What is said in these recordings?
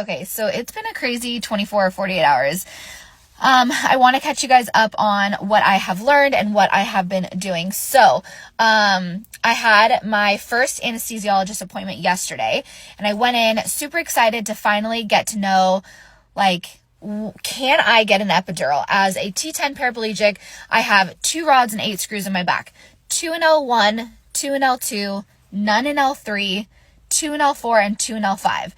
Okay, so it's been a crazy 24 or 48 hours. I want to catch you guys up on what I have learned and what I have been doing. So, I had my first anesthesiologist appointment yesterday, and I went in super excited to finally get to know, like, can I get an epidural? As a T10 paraplegic, I have 2 rods and 8 screws in my back. 2 in L1, 2 in L2, none in L3, 2 in L4, and 2 in L5.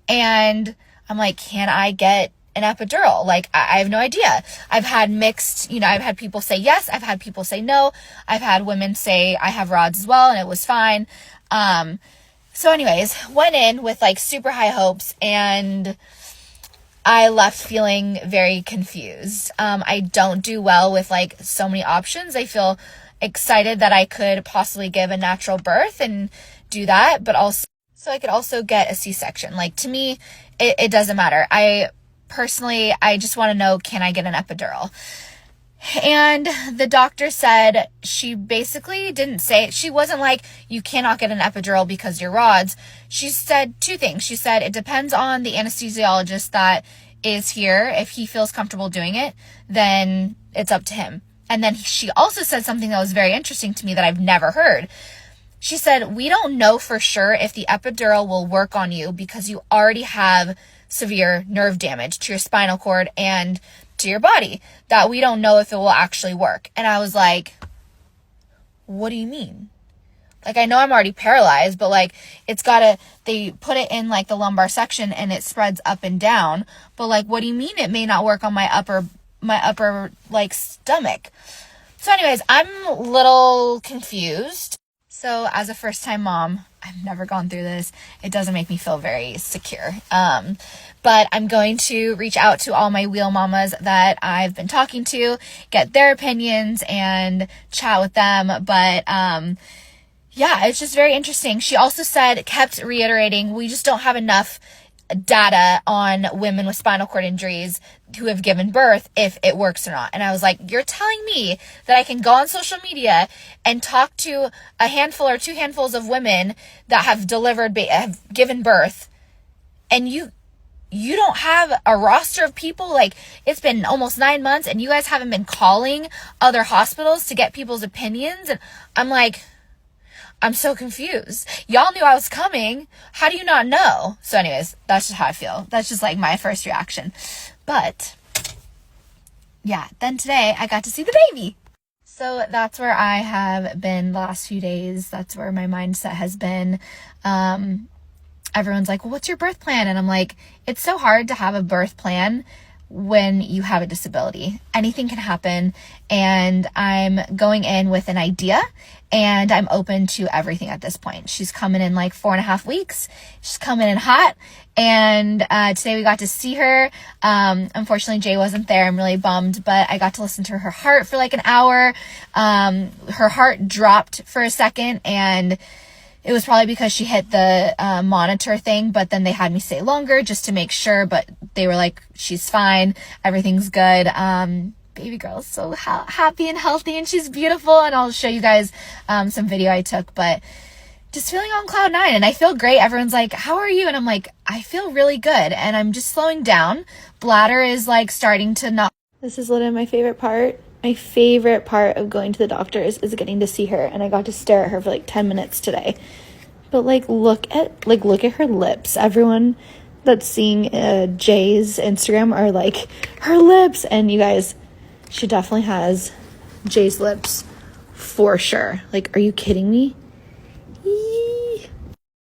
And I'm like, can I get an epidural? Like, I have no idea. I've had mixed, I've had people say yes. I've had people say no. I've had women say I have rods as well, and it was fine. So anyways, went in with like super high hopes, and I left feeling very confused. I don't do well with like so many options. I feel excited that I could possibly give a natural birth and do that, but also so I could also get a C-section. Like, to me, it doesn't matter. I just want to know, can I get an epidural? And the doctor said, she basically didn't say, she wasn't like, you cannot get an epidural because your rods. She said 2 things. She said, it depends on the anesthesiologist that is here. If he feels comfortable doing it, then it's up to him. And then she also said something that was very interesting to me that I've never heard. She said, we don't know for sure if the epidural will work on you because you already have severe nerve damage to your spinal cord and to your body, that we don't know if it will actually work. And I was like, what do you mean? Like, I know I'm already paralyzed, but like, they put it in like the lumbar section and it spreads up and down. But like, what do you mean it may not work on my upper like stomach? So anyways, I'm a little confused. So as a first-time mom, I've never gone through this. It doesn't make me feel very secure. But I'm going to reach out to all my wheel mamas that I've been talking to, get their opinions and chat with them. But yeah, it's just very interesting. She also kept reiterating, we just don't have enough data on women with spinal cord injuries who have given birth, if it works or not. And I was like, you're telling me that I can go on social media and talk to a handful or 2 handfuls of women that have have given birth, and you don't have a roster of people? Like, it's been almost 9 months and you guys haven't been calling other hospitals to get people's opinions? And I'm like, I'm so confused. Y'all knew I was coming. How do you not know? So anyways, that's just how I feel. That's just like my first reaction. But yeah, then today I got to see the baby. So that's where I have been the last few days. That's where my mindset has been. Everyone's like, well, what's your birth plan? And I'm like, it's so hard to have a birth plan when you have a disability. Anything can happen, and I'm going in with an idea, and I'm open to everything at this point. She's coming in like 4.5 weeks. She's coming in hot, and today we got to see her. Unfortunately, Jay wasn't there. I'm really bummed, but I got to listen to her heart for like an hour. Her heart dropped for a second, and it was probably because she hit the monitor thing, but then they had me stay longer just to make sure, but they were like, she's fine, everything's good. Baby girl is so happy and healthy, and she's beautiful, and I'll show you guys some video I took, but just feeling on cloud 9, and I feel great. Everyone's like, how are you? And I'm like, I feel really good, and I'm just slowing down. Bladder is like starting to not. This is literally my favorite part. My favorite part of going to the doctors is getting to see her, and I got to stare at her for like 10 minutes today. But like, look at her lips. Everyone that's seeing Jay's Instagram are like, her lips, and you guys, she definitely has Jay's lips for sure. Like, are you kidding me?